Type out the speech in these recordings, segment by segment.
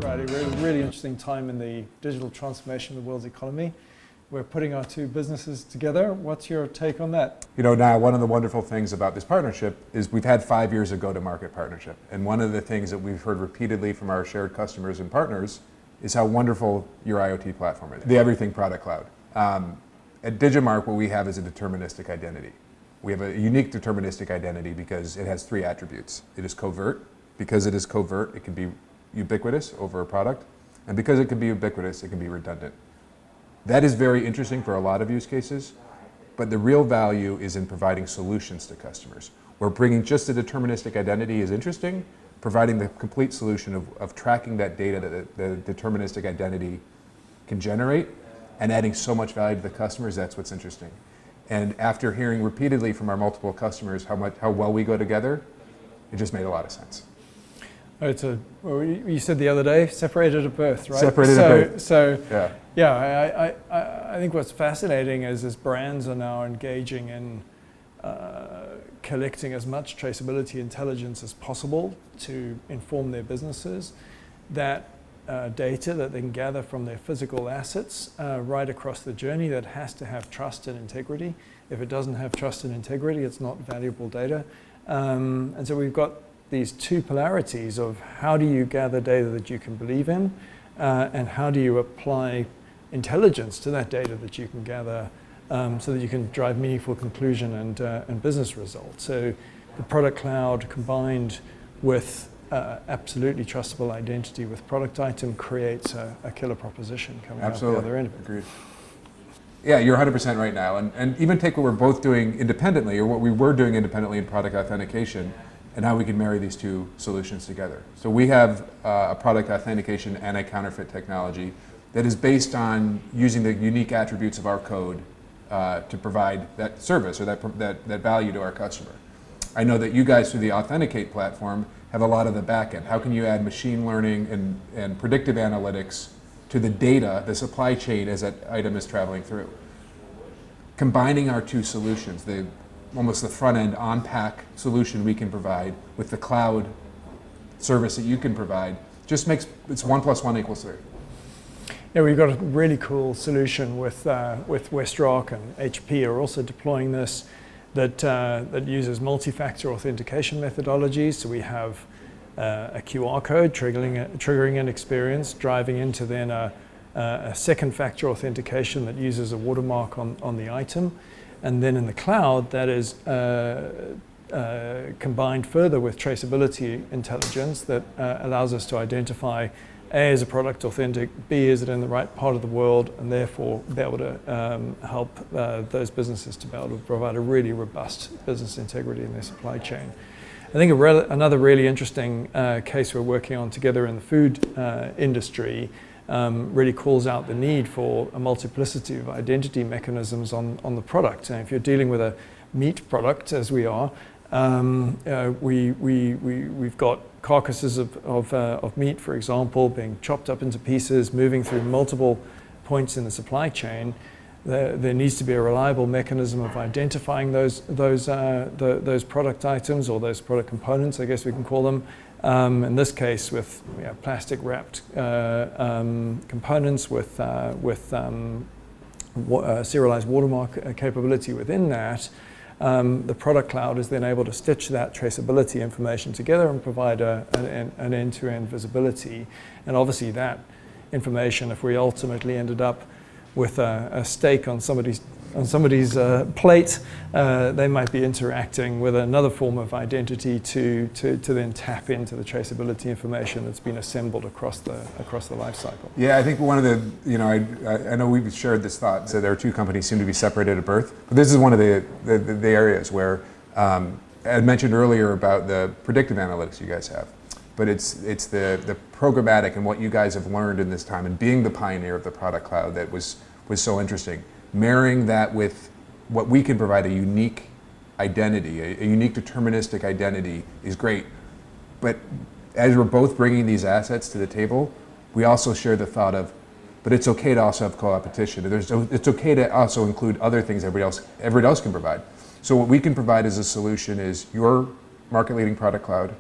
Riley. Really interesting time in the digital transformation of the world's economy. We're putting our two businesses together. What's your take on that? You know, Niall, one of the wonderful things about this partnership is we've had 5 years of go-to-market partnership. And one of the things that we've heard repeatedly from our shared customers and partners is how wonderful your IoT platform is, the EVRYTHNG Product Cloud. At Digimarc, what we have is a deterministic identity. We have a unique deterministic identity because it has 3 attributes. It is covert. Because it is covert, it can be ubiquitous over a product. And because it can be ubiquitous, it can be redundant. That is very interesting for a lot of use cases, but the real value is in providing solutions to customers. Where bringing just a deterministic identity is interesting, providing the complete solution of tracking that data that the deterministic identity can generate and adding so much value to the customers, that's what's interesting. And after hearing repeatedly from our multiple customers how well we go together, it just made a lot of sense. Well, you said the other day, separated at birth, right? Separated at birth. I think what's fascinating is as brands are now engaging in collecting as much traceability intelligence as possible to inform their businesses, that data that they can gather from their physical assets right across the journey, that has to have trust and integrity. If it doesn't have trust and integrity, it's not valuable data. And so we've got these two polarities of how do you gather data that you can believe in, and how do you apply intelligence to that data that you can gather so that you can drive meaningful conclusion and business results. So the product cloud combined with absolutely trustable identity with product item creates a killer proposition coming out the other end of it. Agreed. Yeah, you're 100% right now. And even take what we're both doing independently, or what we were doing independently in product authentication, and how we can marry these two solutions together. So we have a product authentication anti-counterfeit technology that is based on using the unique attributes of our code to provide that service or that value to our customer. I know that you guys through the Authenticate platform have a lot of the back end. How can you add machine learning and predictive analytics to the data, the supply chain as that item is traveling through? Combining our two solutions, almost the front end on-pack solution we can provide with the cloud service that you can provide, just makes it's 1 + 1 = 3. Yeah, we've got a really cool solution with WestRock, and HP are also deploying this that uses multi-factor authentication methodologies. So we have a QR code triggering an experience, driving into then a second factor authentication that uses a watermark on the item. And then in the cloud, that is combined further with traceability intelligence that allows us to identify A, is a product authentic, B, is it in the right part of the world, and therefore be able to help those businesses to be able to provide a really robust business integrity in their supply chain. I think another really interesting case we're working on together in the food industry really calls out the need for a multiplicity of identity mechanisms on the product. And if you're dealing with a meat product, as we are, we've got carcasses of meat, for example, being chopped up into pieces, moving through multiple points in the supply chain. There needs to be a reliable mechanism of identifying those product items, or those product components, I guess we can call them. In this case, with plastic wrapped components with serialized watermark capability within that. The product cloud is then able to stitch that traceability information together and provide an end-to-end visibility. And obviously that information, if we ultimately ended up with a steak on somebody's plate, they might be interacting with another form of identity to then tap into the traceability information that's been assembled across the life cycle. Yeah, I think one of the, I know we've shared this thought, so there are two companies seem to be separated at birth, but this is one of the areas where I mentioned earlier about the predictive analytics you guys have, but it's the programmatic and what you guys have learned in this time and being the pioneer of the product cloud that was so interesting. Marrying that with what we can provide, a unique identity, a unique deterministic identity is great. But as we're both bringing these assets to the table, we also share the thought of, but it's okay to also have co-opetition. It's okay to also include other things everybody else can provide. So what we can provide as a solution is your market-leading product cloud,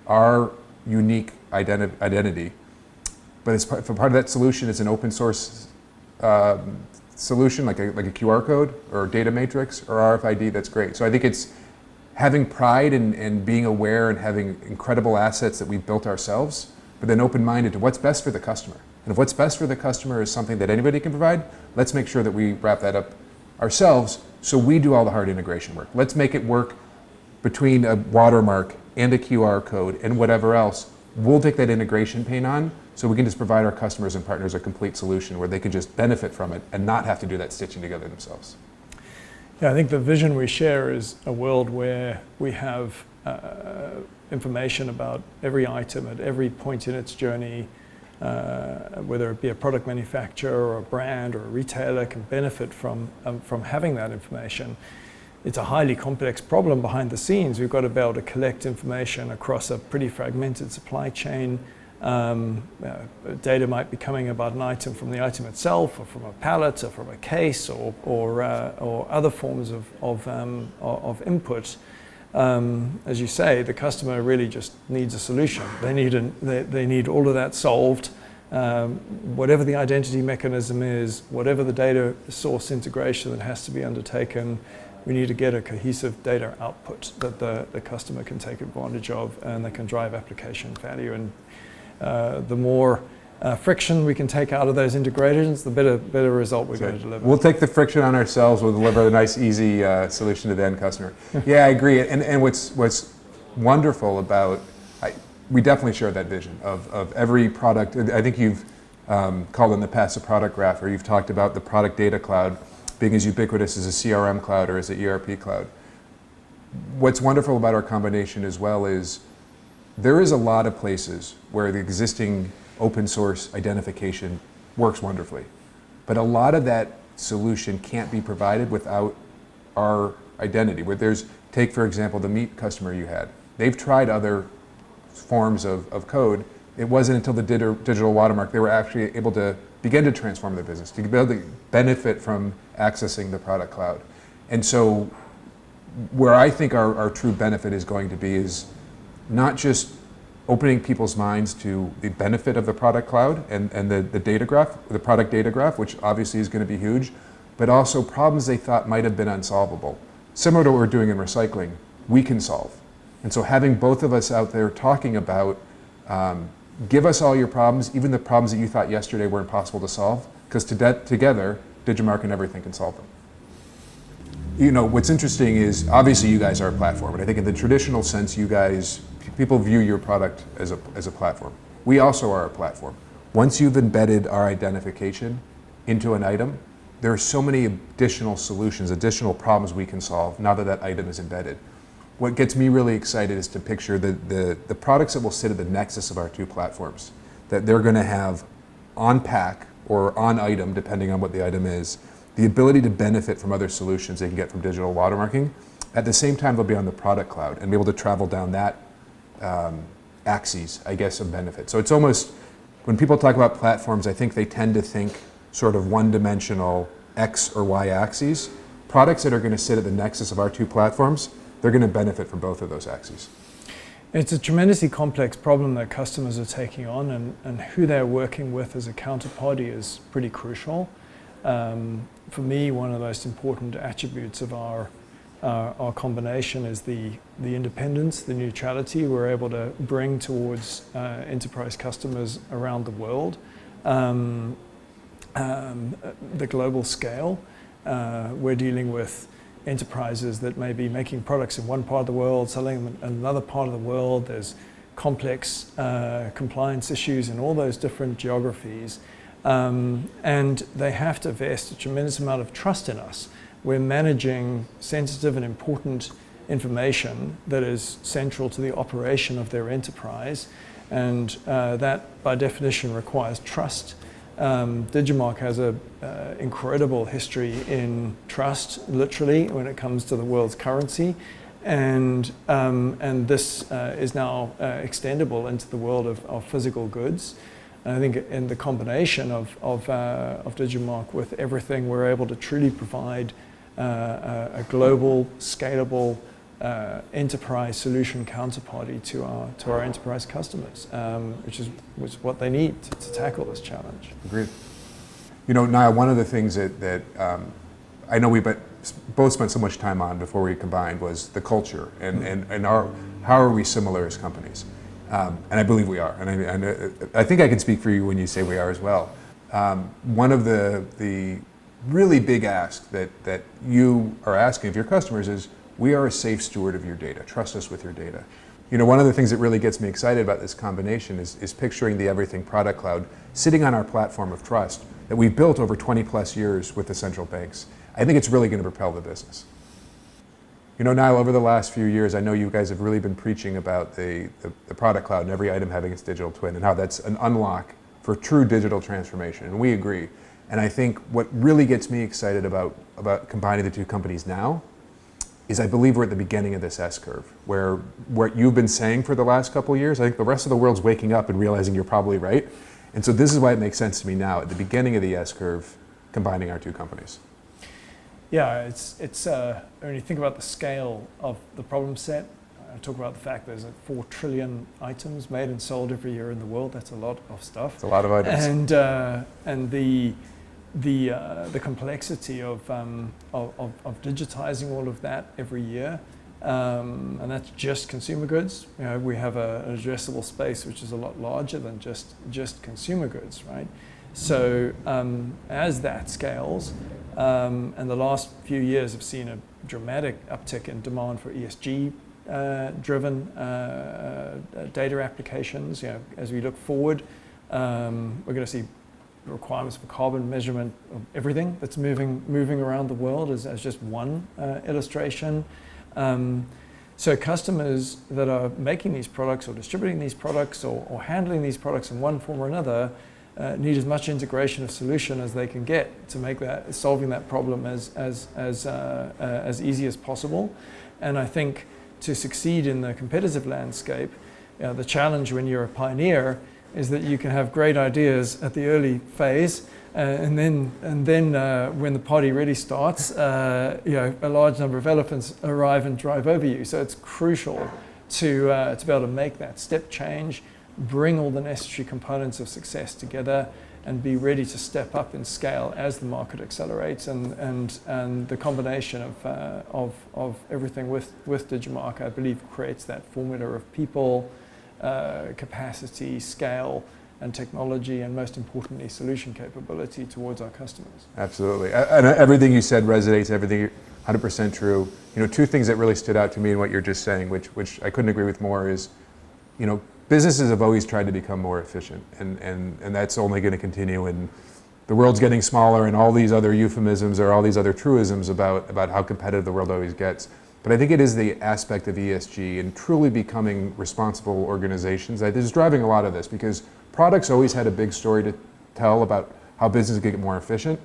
our unique identity, but as part of that solution is an open source solution like a QR code or data matrix or RFID, that's great. So I think it's having pride and being aware and having incredible assets that we've built ourselves, but then open-minded to what's best for the customer. And if what's best for the customer is something that anybody can provide, let's make sure that we wrap that up ourselves so we do all the hard integration work. Let's make it work between a watermark and a QR code and whatever else. We'll take that integration pain on so we can just provide our customers and partners a complete solution where they can just benefit from it and not have to do that stitching together themselves. Yeah, I think the vision we share is a world where we have information about every item at every point in its journey, whether it be a product manufacturer or a brand or a retailer can benefit from having that information. It's a highly complex problem behind the scenes. We've got to be able to collect information across a pretty fragmented supply chain. Data might be coming about an item from the item itself, or from a pallet, or from a case, or other forms of input. As you say, the customer really just needs a solution. They need all of that solved. Whatever the identity mechanism is, whatever the data source integration that has to be undertaken, we need to get a cohesive data output that the customer can take advantage of and they can drive application value. And the more friction we can take out of those integrations, the better result we're going to deliver. We'll take the friction on ourselves. We'll deliver a nice, easy solution to the end customer. Yeah, I agree. And what's wonderful about, we definitely share that vision of every product. I think you've called in the past a product graph, or you've talked about the product data cloud being as ubiquitous as a CRM cloud or as an ERP cloud. What's wonderful about our combination as well is there is a lot of places where the existing open source identification works wonderfully. But a lot of that solution can't be provided without our identity. Take for example the meat customer you had. They've tried other forms of code. It wasn't until the digital watermark they were actually able to begin to transform their business, to be able to benefit from accessing the product cloud. And so where I think our true benefit is going to be is not just opening people's minds to the benefit of the product cloud and the data graph, the product data graph, which obviously is going to be huge, but also problems they thought might have been unsolvable. Similar to what we're doing in recycling, we can solve. And so having both of us out there talking about, give us all your problems, even the problems that you thought yesterday were impossible to solve, because together, Digimarc and everything can solve them. You know, what's interesting is, obviously you guys are a platform, and I think in the traditional sense, people view your product as a platform. We also are a platform. Once you've embedded our identification into an item, there are so many additional solutions, additional problems we can solve now that that item is embedded. What gets me really excited is to picture the products that will sit at the nexus of our two platforms, that they're going to have on pack or on item, depending on what the item is, the ability to benefit from other solutions they can get from digital watermarking. At the same time, they'll be on the product cloud and be able to travel down that axes, I guess, of benefit. So it's almost, when people talk about platforms, I think they tend to think sort of one-dimensional X or Y axes. Products that are going to sit at the nexus of our two platforms, they're going to benefit from both of those axes. It's a tremendously complex problem that customers are taking on, and who they're working with as a counterparty is pretty crucial. For me, one of the most important attributes of our combination is the independence, the neutrality we're able to bring towards enterprise customers around the world. The global scale, we're dealing with enterprises that may be making products in one part of the world, selling them in another part of the world. There's complex compliance issues in all those different geographies. And they have to vest a tremendous amount of trust in us. We're managing sensitive and important information that is central to the operation of their enterprise. And that, by definition, requires trust. Digimarc has an incredible history in trust, literally, when it comes to the world's currency. And this is now extendable into the world of physical goods. And I think in the combination of Digimarc with everything, we're able to truly provide a global, scalable, enterprise solution counterparty to our enterprise customers, which is what they need to tackle this challenge. Agreed. You know, Niall, one of the things that I know we both spent so much time on before we combined was the culture and how are we similar as companies? And I believe we are. And I think I can speak for you when you say we are as well. One of the really big asks that you are asking of your customers is, we are a safe steward of your data. Trust us with your data. You know, one of the things that really gets me excited about this combination is picturing the EVRYTHNG Product Cloud sitting on our platform of trust that we've built over 20 plus years with the central banks. I think it's really going to propel the business. You know, Niall, over the last few years, I know you guys have really been preaching about the product cloud and every item having its digital twin and how that's an unlock for true digital transformation, and we agree. And I think what really gets me excited about combining the two companies now is I believe we're at the beginning of this S-curve, where what you've been saying for the last couple of years, I think the rest of the world's waking up and realizing you're probably right. And so this is why it makes sense to me now, at the beginning of the S-curve, combining our two companies. Yeah, it's when you think about the scale of the problem set, I talk about the fact there's 4 trillion items made and sold every year in the world. That's a lot of stuff. It's a lot of items. And the complexity of digitizing all of that every year, and that's just consumer goods. You know, we have an addressable space which is a lot larger than just consumer goods, right? So as that scales, and the last few years have seen a dramatic uptick in demand for ESG driven data applications. You know, as we look forward, we're going to see requirements for carbon measurement of everything that's moving around the world as just one illustration. So customers that are making these products or distributing these products or handling these products in one form or another need as much integration of solution as they can get to make that solving that problem as easy as possible. And I think to succeed in the competitive landscape, the challenge when you're a pioneer is that you can have great ideas at the early phase, and then when the party really starts, a large number of elephants arrive and drive over you. So it's crucial to be able to make that step change, bring all the necessary components of success together, and be ready to step up in scale as the market accelerates. And the combination of everything with Digimarc, I believe, creates that formula of people, capacity, scale, and technology, and most importantly, solution capability towards our customers. Absolutely. And everything you said resonates, everything 100% true. You know, 2 things that really stood out to me in what you're just saying, which I couldn't agree with more, is, you know, businesses have always tried to become more efficient, and that's only going to continue, and the world's getting smaller, and all these other euphemisms or all these other truisms about how competitive the world always gets. But I think it is the aspect of ESG and truly becoming responsible organizations that is driving a lot of this, because products always had a big story to tell about how businesses get more efficient.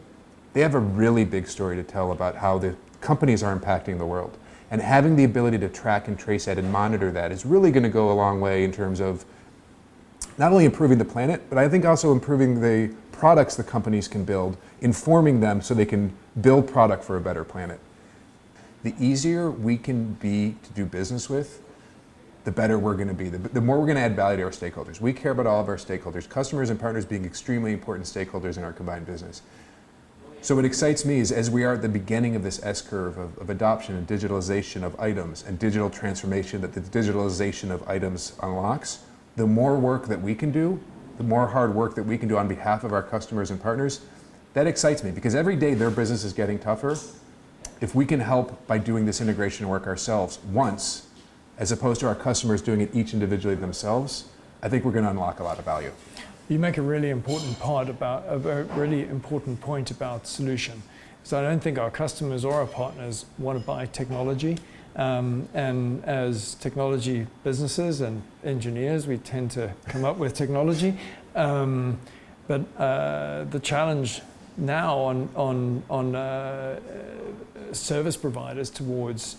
They have a really big story to tell about how the companies are impacting the world. And having the ability to track and trace that and monitor that is really going to go a long way in terms of not only improving the planet, but I think also improving the products the companies can build, informing them so they can build product for a better planet. The easier we can be to do business with, the better we're going to be, the more we're going to add value to our stakeholders. We care about all of our stakeholders, customers and partners being extremely important stakeholders in our combined business. So what excites me is, as we are at the beginning of this S-curve of adoption and digitalization of items and digital transformation that the digitalization of items unlocks, the more work that we can do, the more hard work that we can do on behalf of our customers and partners, that excites me, because every day their business is getting tougher. If we can help by doing this integration work ourselves once, as opposed to our customers doing it each individually themselves, I think we're going to unlock a lot of value. You make a really important point about solution. So I don't think our customers or our partners want to buy technology. And as technology businesses and engineers, we tend to come up with technology. But the challenge now on service providers towards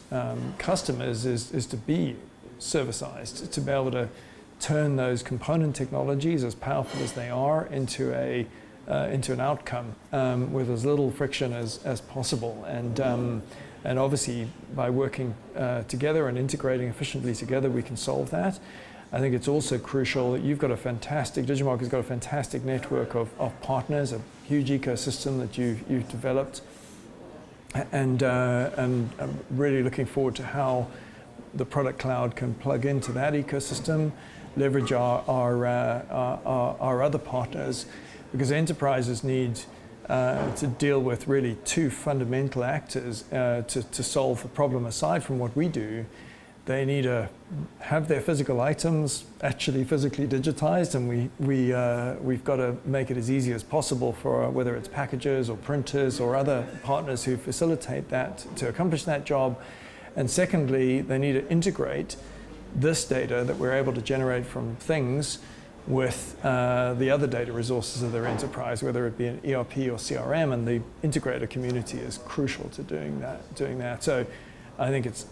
customers is to be serviceized, to be able to turn those component technologies, as powerful as they are, into an outcome with as little friction as possible. And And obviously, by working together and integrating efficiently together, we can solve that. I think it's also crucial that Digimarc has got a fantastic network of partners, a huge ecosystem that you've developed. And I'm really looking forward to how the product cloud can plug into that ecosystem, leverage our other partners, because enterprises need to deal with really two fundamental actors to solve the problem. Aside from what we do, they need to have their physical items actually physically digitized, and we've got to make it as easy as possible for whether it's packagers or printers or other partners who facilitate that to accomplish that job. And secondly, they need to integrate this data that we're able to generate from things with the other data resources of their enterprise, whether it be an ERP or CRM, and the integrator community is crucial to doing that. So I think it's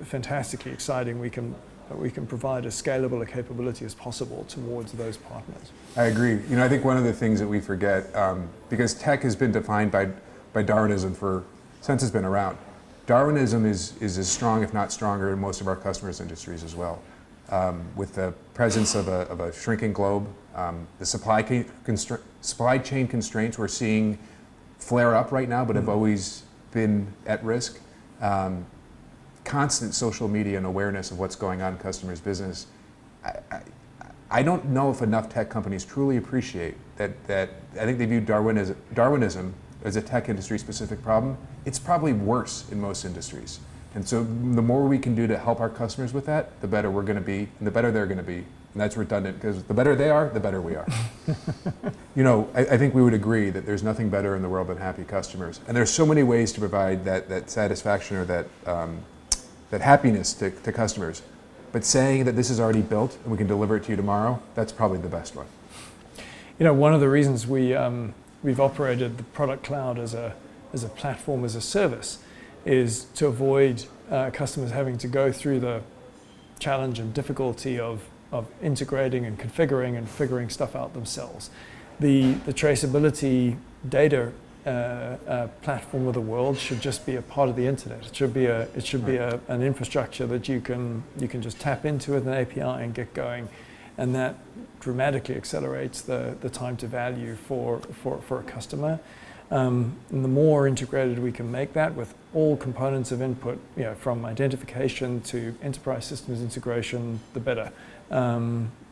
fantastically exciting. We can provide as scalable a capability as possible towards those partners. I agree. I think one of the things that we forget, because tech has been defined by Darwinism since it's been around. Darwinism is as strong, if not stronger, in most of our customers' industries as well. With the presence of a shrinking globe, the supply chain constraints we're seeing flare up right now, but have always been at risk. Constant social media and awareness of what's going on in customers' business. I don't know if enough tech companies truly appreciate that. I think they view Darwinism as a tech industry specific problem. It's probably worse in most industries. And so the more we can do to help our customers with that, the better we're going to be, and the better they're going to be. And that's redundant, because the better they are, the better we are. I think we would agree that there's nothing better in the world than happy customers. And there's so many ways to provide that satisfaction or that happiness to customers. But saying that this is already built and we can deliver it to you tomorrow, that's probably the best one. One of the reasons we've operated the product cloud as a platform, as a service, is to avoid customers having to go through the challenge and difficulty of integrating and configuring and figuring stuff out themselves. The traceability data platform of the world should just be a part of the internet. It should be an infrastructure that you can just tap into with an API and get going, and that dramatically accelerates the time to value for a customer. And the more integrated we can make that with all components of input, from identification to enterprise systems integration, the better,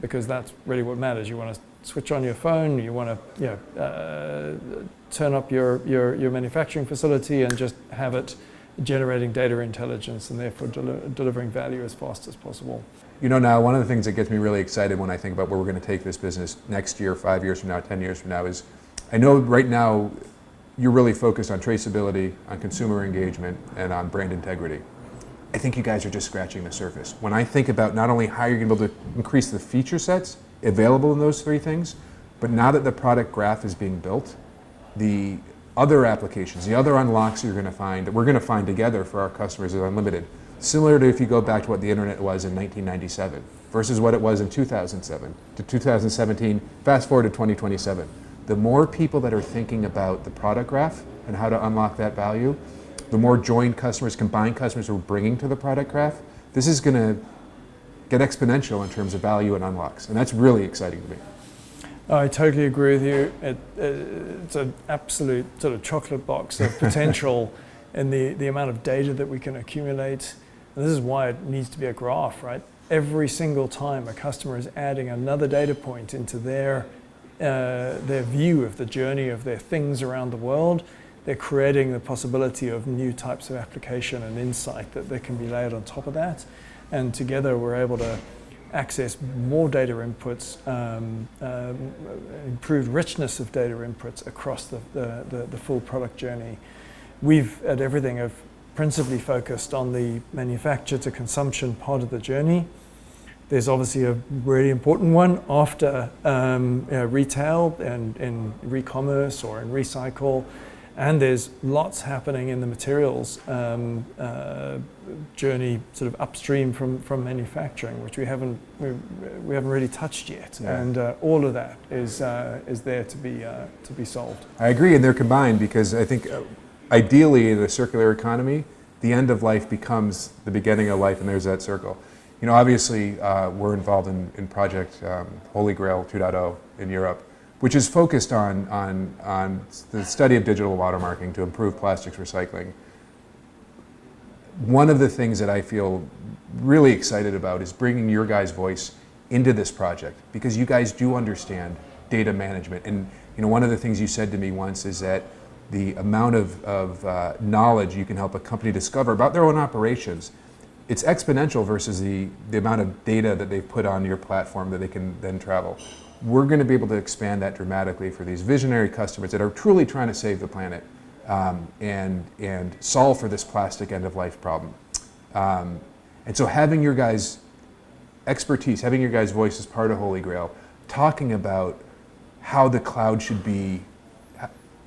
because that's really what matters. You want to switch on your phone, you want to turn up your manufacturing facility and just have it generating data intelligence and therefore delivering value as fast as possible. Now, one of the things that gets me really excited when I think about where we're going to take this business next year, 5 years from now, 10 years from now, is I know right now you're really focused on traceability, on consumer engagement, and on brand integrity. I think you guys are just scratching the surface. When I think about not only how you're going to be able to increase the feature sets available in those three things, but now that the product graph is being built, the other applications, the other unlocks that we're going to find together for our customers is unlimited. Similar to if you go back to what the internet was in 1997 versus what it was in 2007 to 2017, fast forward to 2027. The more people that are thinking about the product graph and how to unlock that value, the more joined customers, combined customers we're bringing to the product graph, this is going to get exponential in terms of value and unlocks. And that's really exciting to me. I totally agree with you. It's an absolute sort of chocolate box of potential in the amount of data that we can accumulate. And this is why it needs to be a graph, right? Every single time a customer is adding another data point into their view of the journey of their things around the world, they're creating the possibility of new types of application and insight that can be layered on top of that. And together we're able to access more data inputs, improved richness of data inputs across the full product journey. We've, at EVRYTHNG, have principally focused on the manufacture to consumption part of the journey. There's obviously a really important one after retail and in re-commerce or in recycle. And there's lots happening in the materials journey, sort of upstream from manufacturing, which we haven't really touched yet. Yeah. And all of that is there to be solved. I agree, and they're combined because I think ideally in a circular economy, the end of life becomes the beginning of life, and there's that circle. You know, obviously, we're involved in Project Holy Grail 2.0 in Europe, which is focused on the study of digital watermarking to improve plastics recycling. One of the things that I feel really excited about is bringing your guys' voice into this project, because you guys do understand data management. And you know, one of the things you said to me once is that the amount of knowledge you can help a company discover about their own operations, it's exponential versus the amount of data that they've put on your platform that they can then travel. We're going to be able to expand that dramatically for these visionary customers that are truly trying to save the planet and solve for this plastic end-of-life problem. And so having your guys' expertise, having your guys' voice as part of Holy Grail, talking about how the cloud should be,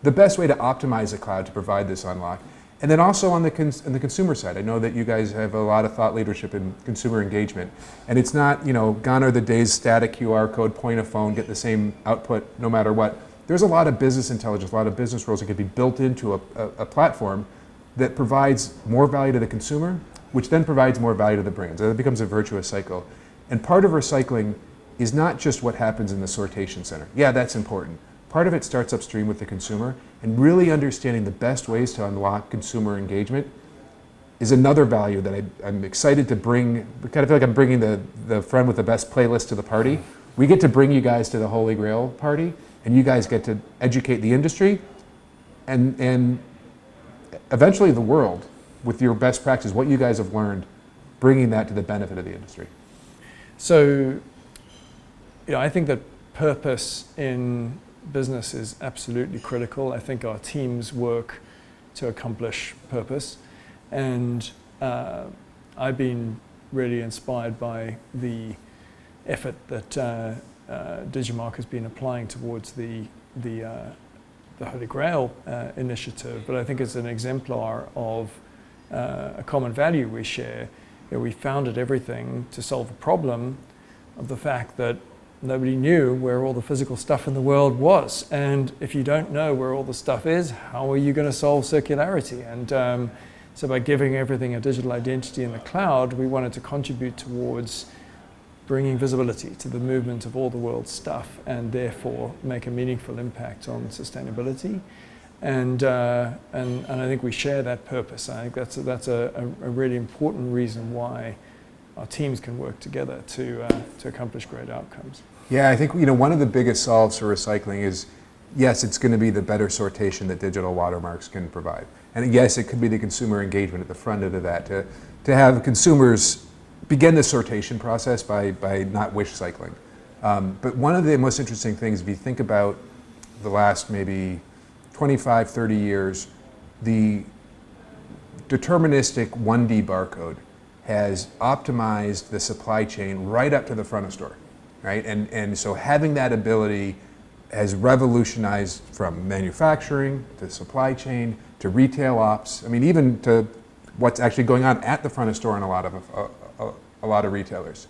the best way to optimize the cloud to provide this unlock. And then also on the consumer side, I know that you guys have a lot of thought leadership in consumer engagement. And it's not, you know, gone are the days static QR code, point a phone, get the same output no matter what. There's a lot of business intelligence, a lot of business roles that can be built into a platform that provides more value to the consumer, which then provides more value to the brands. And it becomes a virtuous cycle. And part of recycling is not just what happens in the sortation center. Yeah, that's important. Part of it starts upstream with the consumer, and really understanding the best ways to unlock consumer engagement is another value that I'm excited to bring. I kind of feel like I'm bringing the friend with the best playlist to the party. We get to bring you guys to the Holy Grail party, and you guys get to educate the industry and eventually the world with your best practices, what you guys have learned, bringing that to the benefit of the industry. So, you know, I think that purpose in business is absolutely critical. I think our teams work to accomplish purpose, and I've been really inspired by the effort that Digimarc has been applying towards the Holy Grail initiative. But I think it's an exemplar of a common value we share. You know, we founded everything to solve a problem of the fact that nobody knew where all the physical stuff in the world was. And if you don't know where all the stuff is, how are you going to solve circularity? And so by giving everything a digital identity in the cloud, we wanted to contribute towards bringing visibility to the movement of all the world's stuff, and therefore make a meaningful impact on sustainability. And I think we share that purpose. I think that's a really important reason why our teams can work together to accomplish great outcomes. Yeah, I think, you know, one of the biggest solves for recycling is, yes, it's going to be the better sortation that digital watermarks can provide. And yes, it could be the consumer engagement at the front end of that, to have consumers begin the sortation process by not wish cycling. But one of the most interesting things, if you think about the last maybe 25, 30 years, the deterministic 1D barcode has optimized the supply chain right up to the front of store, right? And so having that ability has revolutionized from manufacturing to supply chain to retail ops. I mean, even to what's actually going on at the front of store in a lot of retailers.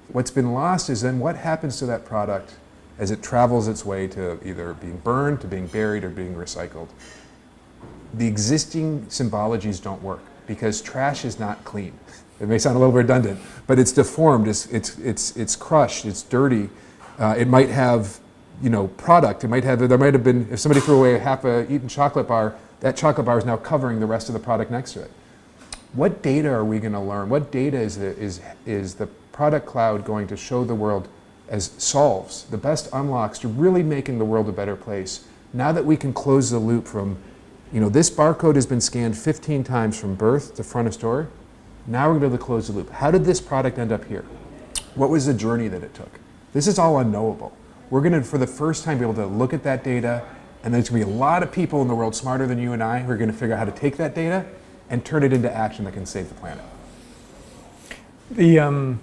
What's been lost is then what happens to that product as it travels its way to either being burned, to being buried, or being recycled. The existing symbologies don't work because trash is not clean. It may sound a little redundant, but it's deformed, it's crushed, it's dirty. It might have, you know, product. There might have been, if somebody threw away a half a eaten chocolate bar, that chocolate bar is now covering the rest of the product next to it. What data are we going to learn? What data is the product cloud going to show the world as solves, the best unlocks to really making the world a better place? Now that we can close the loop from, you know, this barcode has been scanned 15 times from birth to front of store. Now we're going to be able to close the loop. How did this product end up here? What was the journey that it took? This is all unknowable. We're going to, for the first time, be able to look at that data, and there's going to be a lot of people in the world smarter than you and I who are going to figure out how to take that data and turn it into action that can save the planet. You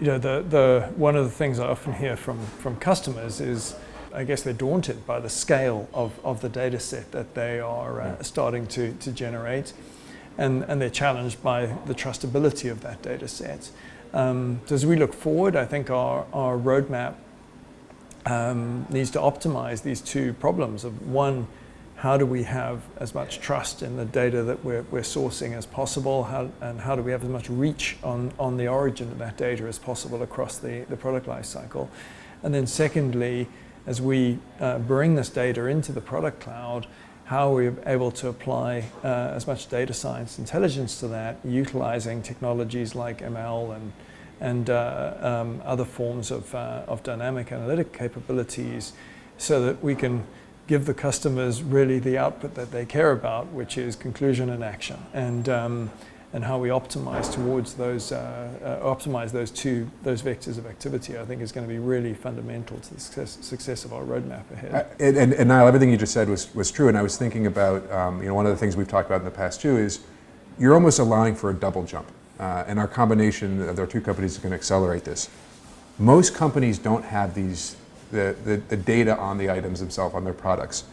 know, the one of the things I often hear from customers is, I guess they're daunted by the scale of the data set that they are starting to generate, and they're challenged by the trustability of that data set. So as we look forward, I think our roadmap needs to optimize these two problems of, one, how do we have as much trust in the data that we're sourcing as possible, and how do we have as much reach on the origin of that data as possible across the product lifecycle. And then secondly, as we bring this data into the product cloud, how are we able to apply as much data science intelligence to that, utilizing technologies like ML and other forms of dynamic analytic capabilities, so that we can give the customers really the output that they care about, which is conclusion and action, and how we optimize towards those those vectors of activity, I think is going to be really fundamental to the success of our roadmap ahead. And Niall, everything you just said was true, and I was thinking about one of the things we've talked about in the past too is you're almost allowing for a double jump, and our combination of our two companies is going to accelerate this. Most companies don't have the data on the items themselves, on their products.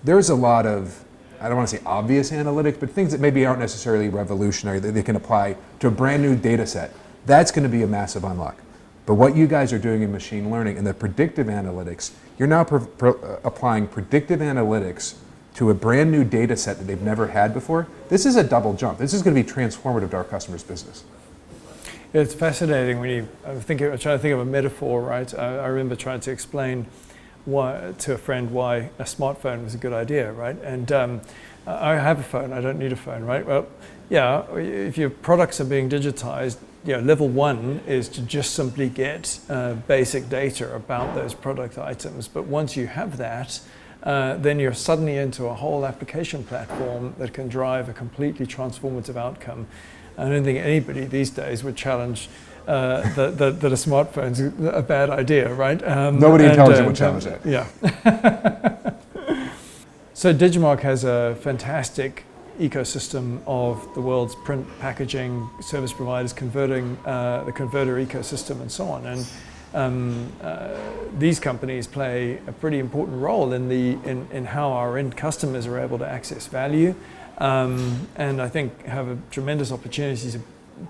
There's a lot of, I don't want to say obvious analytics, but things that maybe aren't necessarily revolutionary that they can apply to a brand new data set. That's going to be a massive unlock. But what you guys are doing in machine learning and the predictive analytics, you're now applying predictive analytics to a brand new data set that they've never had before. This is a double jump. This is going to be transformative to our customers' business. It's fascinating when you trying to think of a metaphor, right? I remember trying to explain to a friend why a smartphone was a good idea, right? And I have a phone, I don't need a phone, right? Well, yeah, if your products are being digitized, level one is to just simply get basic data about those product items. But once you have that, then you're suddenly into a whole application platform that can drive a completely transformative outcome. I don't think anybody these days would challenge that a smartphone's a bad idea, right? Nobody intelligent would challenge that. Yeah. So Digimarc has a fantastic ecosystem of the world's print, packaging, service providers, converting, the converter ecosystem and so on. And these companies play a pretty important role in how our end customers are able to access value. And I think have a tremendous opportunity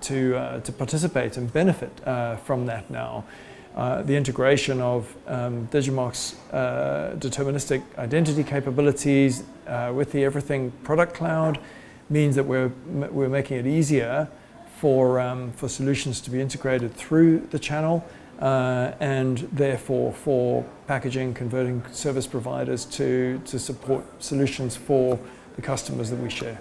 to participate and benefit from that now. The integration of Digimarc's deterministic identity capabilities with the EVRYTHNG Product Cloud means that we're making it easier for solutions to be integrated through the channel, and therefore for packaging, converting service providers to support solutions for the customers that we share.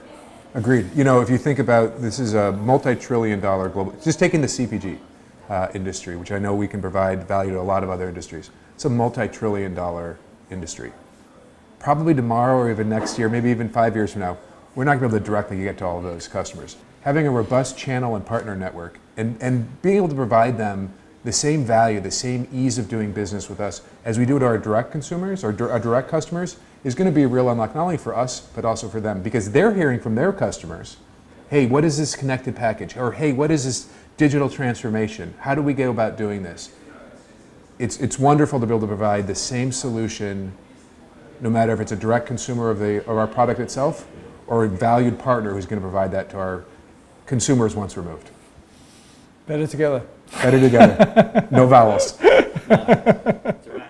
Agreed. If you think about, this is a multi-trillion-dollar global, just taking the CPG industry, which I know we can provide value to a lot of other industries. It's a multi-trillion-dollar industry. Probably tomorrow or even next year, maybe even 5 years from now, we're not going to be able to directly get to all of those customers. Having a robust channel and partner network and being able to provide them the same value, the same ease of doing business with us as we do to our direct consumers, our direct customers, is going to be a real unlock, not only for us, but also for them, because they're hearing from their customers, hey, what is this connected package? Or hey, what is this digital transformation? How do we go about doing this? It's wonderful to be able to provide the same solution, no matter if it's a direct consumer of our product itself, or a valued partner who's going to provide that to our consumers once removed. Better together. Better together. No vowels. That's right.